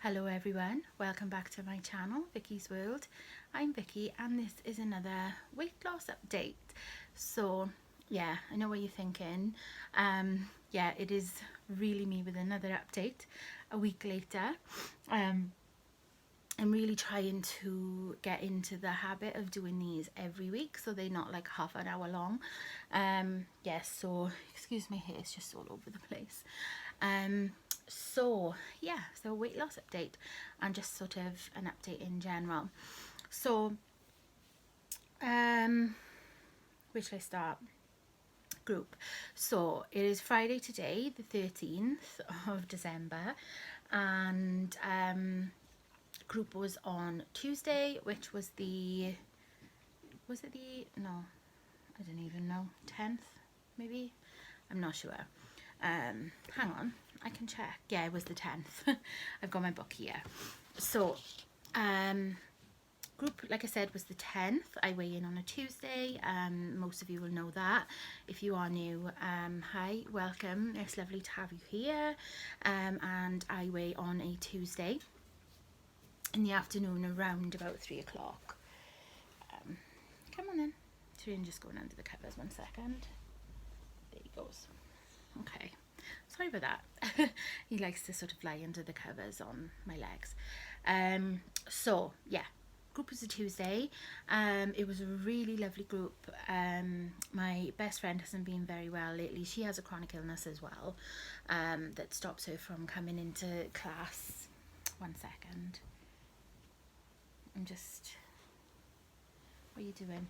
Hello everyone, welcome back to my channel, Vicky's World. I'm Vicky and this is another weight loss update. So yeah, I know what you're thinking. Yeah, it is really me with another update a week later. I'm really trying to get into the habit of doing these every week so they're not like half an hour long. Yes, so excuse my hair, it's just all over the place. So yeah, so weight loss update and just sort of an update in general. So where should I start? Group. So it is Friday today, the 13th of December, and group was on Tuesday, which was the no, I don't even know, 10th maybe, I'm not sure. Hang on, I can check. Yeah, it was the 10th. I've got my book here. So group, like I said, was the 10th. I weigh in on a Tuesday. Most of you will know that. If you are new, hi, welcome. It's lovely to have you here. And I weigh on a Tuesday in the afternoon around about 3 o'clock. Come on in. Tyrion just going under the covers, 1 second. There he goes. Okay, sorry about that. He likes to sort of lie under the covers on my legs. So yeah, group was a Tuesday. It was a really lovely group. My best friend hasn't been very well lately. She has a chronic illness as well, that stops her from coming into class. 1 second. What are you doing?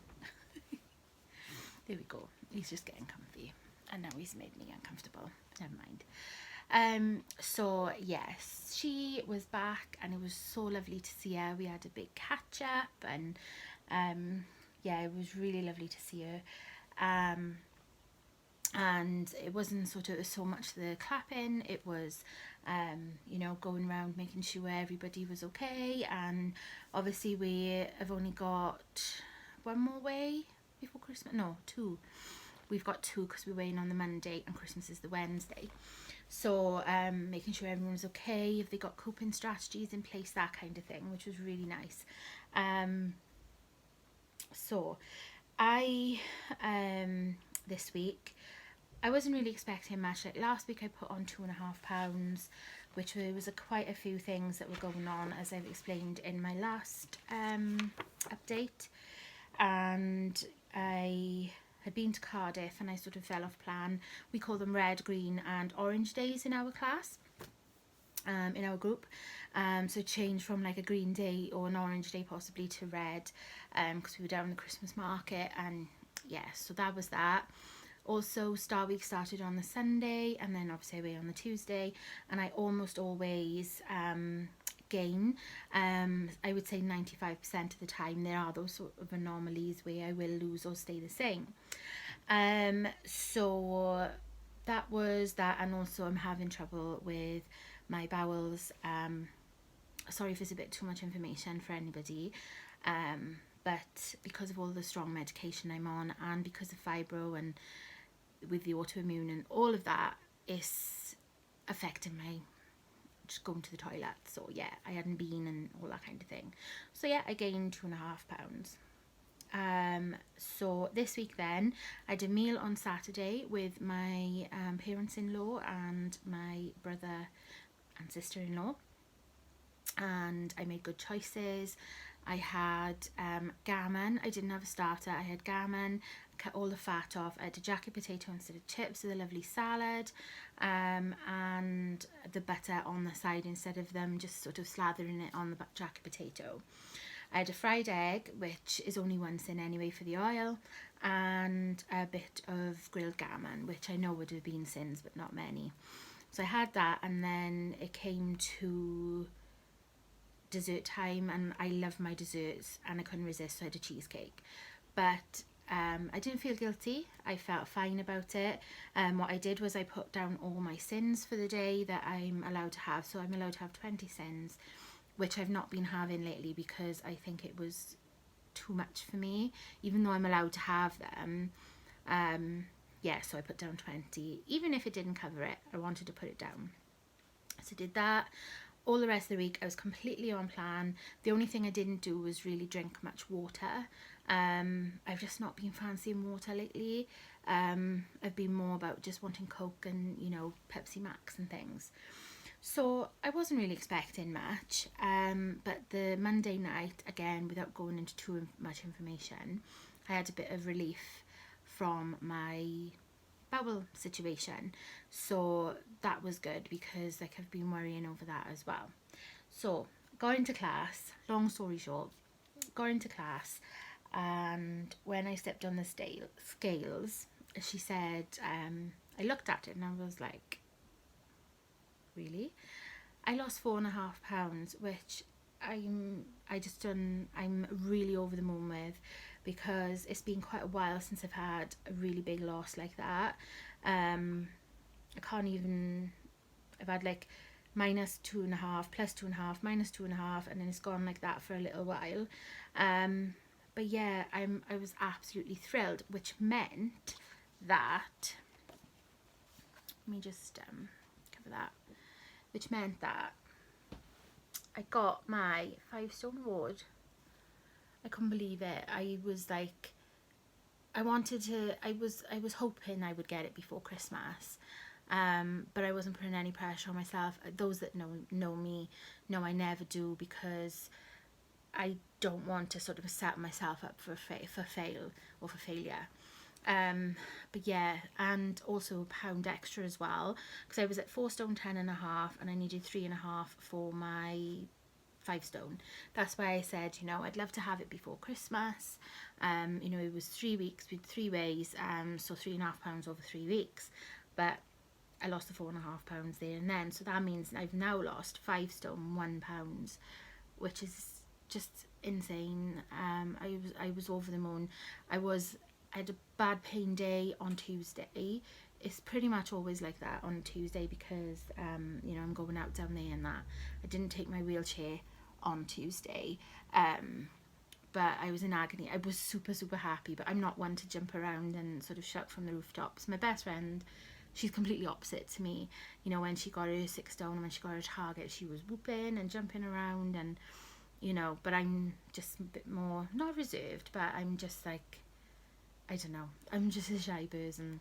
There we go. He's just getting comfy. And now he's made me uncomfortable. Never mind. So yes, she was back and it was so lovely to see her. We had a big catch up and yeah, it was really lovely to see her. And it wasn't sort of so much the clapping, it was you know, going around making sure everybody was okay. And obviously we have only got one more weigh before Christmas. No, two. We've got two because we're weighing on the Monday and Christmas is the Wednesday. So making sure everyone's okay, if they got coping strategies in place, that kind of thing, which was really nice. So I this week I wasn't really expecting much. Like last week I put on 2.5 pounds, which was quite a few things that were going on, as I've explained in my last update. And I had been to Cardiff and I sort of fell off plan. We call them red, green and orange days in our class, in our group. So change from like a green day or an orange day possibly to red, because we were down in the Christmas market. And yeah, so that was that. Also, Star Week started on the Sunday and then obviously I weigh on the Tuesday, and I almost always gain. I would say 95% of the time there are those sort of anomalies where I will lose or stay the same. So that was that. And also I'm having trouble with my bowels. Sorry if it's a bit too much information for anybody, but because of all the strong medication I'm on and because of fibro and with the autoimmune and all of that, is affecting my just going to the toilet. So yeah, I hadn't been and all that kind of thing. So yeah, I gained 2.5 pounds. So this week then I had a meal on Saturday with my parents-in-law and my brother and sister-in-law, and I made good choices. I had gammon. I didn't have a starter. I had gammon, cut all the fat off. I had a jacket potato instead of chips with a lovely salad, and the butter on the side instead of them just sort of slathering it on the jacket potato. I had a fried egg, which is only once in anyway for the oil, and a bit of grilled gammon, which I know would have been sins, but not many. So I had that, and then it came to dessert time, and I love my desserts and I couldn't resist, so I had a cheesecake. But I didn't feel guilty. I felt fine about it. What I did was I put down all my sins for the day that I'm allowed to have. So I'm allowed to have 20 sins, which I've not been having lately because I think it was too much for me, even though I'm allowed to have them. Yeah, so I put down 20. Even if it didn't cover it, I wanted to put it down. So I did that. all the rest of the week I was completely on plan. The only thing I didn't do was really drink much water. I've just not been fancying water lately. I've been more about just wanting Coke and, you know, Pepsi Max and things. So I wasn't really expecting much, but the Monday night, again, without going into too much information, I had a bit of relief from my bowel situation. So that was good because like I've been worrying over that as well. So got into class, long story short, got into class, and when I stepped on the scales, she said, I looked at it and I was like, really? I lost 4.5 pounds, which I'm really over the moon with, because it's been quite a while since I've had a really big loss like that. I can't even, I've had like -2.5, +2.5, -2.5, and then it's gone like that for a little while. But yeah, I was absolutely thrilled, which meant that, let me just cover that, which meant that I got my 5-stone award. I couldn't believe it. I was like, I was hoping I would get it before Christmas, but I wasn't putting any pressure on myself. Those that know me know I never do, because I don't want to sort of set myself up for failure. But yeah, and also a pound extra as well, because I was at 4 stone 10.5 and I needed 3.5 for my 5 stone. That's why I said, you know, I'd love to have it before Christmas. You know, it was 3 weeks with 3 ways, so 3.5 pounds over 3 weeks, but I lost the 4.5 pounds there and then, so that means I've now lost 5 stone 1 pound, which is just insane. I was over the moon. I had a bad pain day on Tuesday. It's pretty much always like that on Tuesday because you know, I'm going out down there and that. I didn't take my wheelchair on Tuesday, but I was in agony. I was super happy, but I'm not one to jump around and sort of shout from the rooftops. My best friend, she's completely opposite to me. You know, when she got her 6 stone and when she got her target, she was whooping and jumping around, and you know, but I'm just a bit more, not reserved, but I'm just like, I don't know, I'm just a shy person.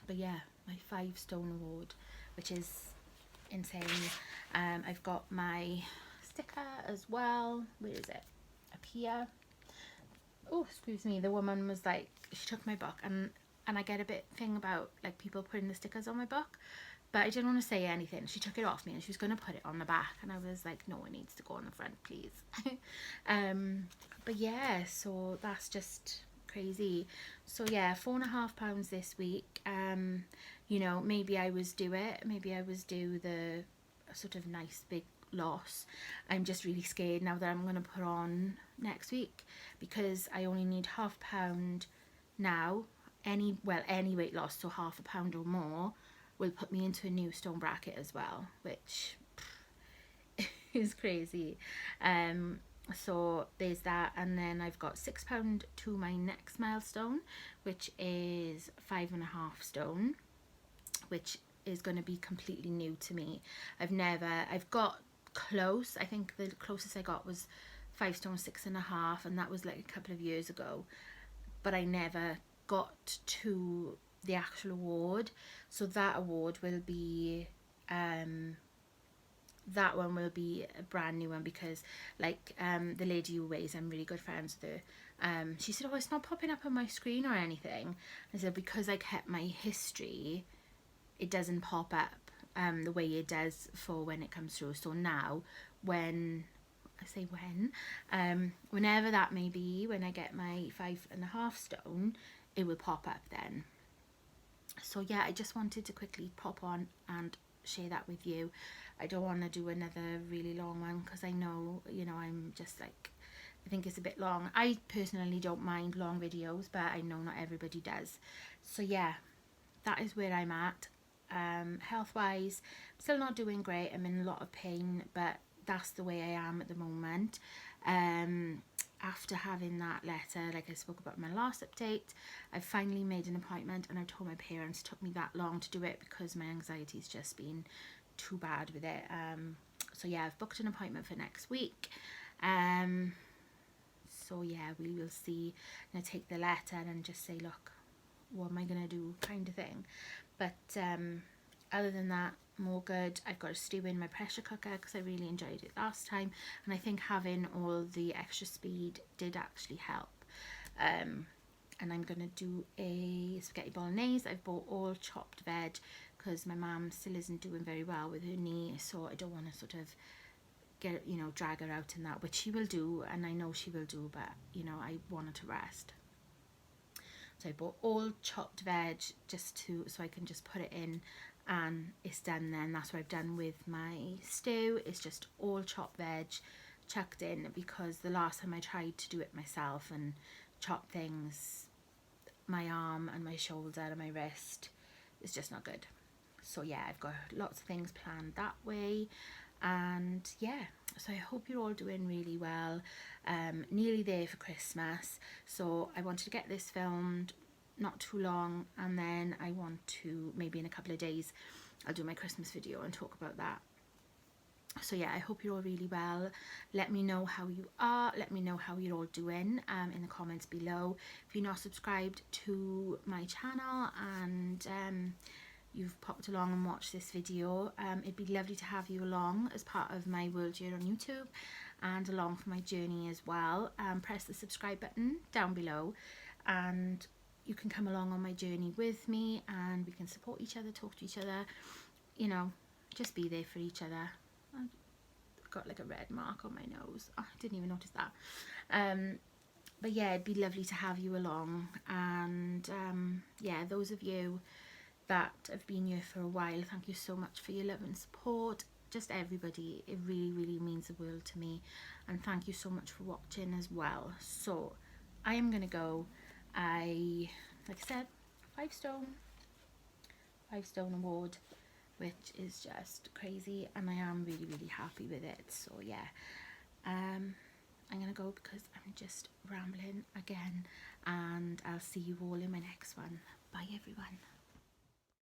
But yeah, my 5 stone award, which is insane. I've got my sticker as well. Where is it? Up here. Oh, excuse me. The woman was like, she took my book, and I get a bit thing about like people putting the stickers on my book, but I didn't want to say anything. She took it off me and she was going to put it on the back, and I was like, no, it needs to go on the front, please. But yeah, so that's just crazy. So yeah, 4.5 pounds this week. You know, maybe I was due the sort of nice big loss. I'm just really scared now that I'm going to put on next week, because I only need £0.5 now. Any weight loss, so £0.5 pound or more, will put me into a new stone bracket as well, which is crazy. So there's that, and then I've got £6 to my next milestone, which is 5.5 stone, which is going to be completely new to me. I've got close. I think the closest I got was 5 stone 6.5, and that was like a couple of years ago, but I never got to the actual award. So that award will be that one will be a brand new one, because like the lady who weighs, I'm really good friends with her. She said, oh, it's not popping up on my screen or anything. I said, because I kept my history, it doesn't pop up the way it does for when it comes through. So now whenever that may be, when I get my 5.5 stone, it will pop up then. So yeah, I just wanted to quickly pop on and share that with you. I don't want to do another really long one, because I know, you know, I'm just like, I think it's a bit long. I personally don't mind long videos, but I know not everybody does. So yeah, that is where I'm at. Health wise, I'm still not doing great. I'm in a lot of pain, but that's the way I am at the moment. After having that letter, like I spoke about in my last update, I've finally made an appointment, and I told my parents it took me that long to do it because my anxiety's just been too bad with it. So yeah, I've booked an appointment for next week. So yeah, we will see. I'm gonna take the letter and just say, look, what am I gonna do, kind of thing. But other than that, more good. I've got a stew in my pressure cooker because I really enjoyed it last time, and I think having all the extra speed did actually help. And I'm gonna do a spaghetti bolognese. I've bought all chopped veg because my mum still isn't doing very well with her knee, so I don't want to sort of get, you know, drag her out in that, which she will do, and I know she will do, but you know, I want her to rest. So I bought all chopped veg just so I can just put it in and it's done then. That's what I've done with my stew. It's just all chopped veg chucked in, because the last time I tried to do it myself and chop things, my arm and my shoulder and my wrist, it's just not good. So yeah, I've got lots of things planned that way. And yeah, so I hope you're all doing really well. Nearly there for Christmas, so I wanted to get this filmed not too long, and then I want to, maybe in a couple of days, I'll do my Christmas video and talk about that. So yeah, I hope you're all really well. Let me know how you are. Let me know how you're all doing in the comments below. If you're not subscribed to my channel and you've popped along and watched this video, it'd be lovely to have you along as part of my world year on YouTube and along for my journey as well. Press the subscribe button down below and you can come along on my journey with me, and we can support each other, talk to each other, you know, just be there for each other. I've got like a red mark on my nose. Oh, I didn't even notice that. But yeah, it'd be lovely to have you along. And yeah, those of you that have been here for a while, thank you so much for your love and support. Just everybody, it really, really means the world to me. And thank you so much for watching as well. So I am gonna go. Like I said, 5 stone award, which is just crazy, and I am really, really happy with it. So yeah, I'm gonna go because I'm just rambling again, and I'll see you all in my next one. Bye everyone.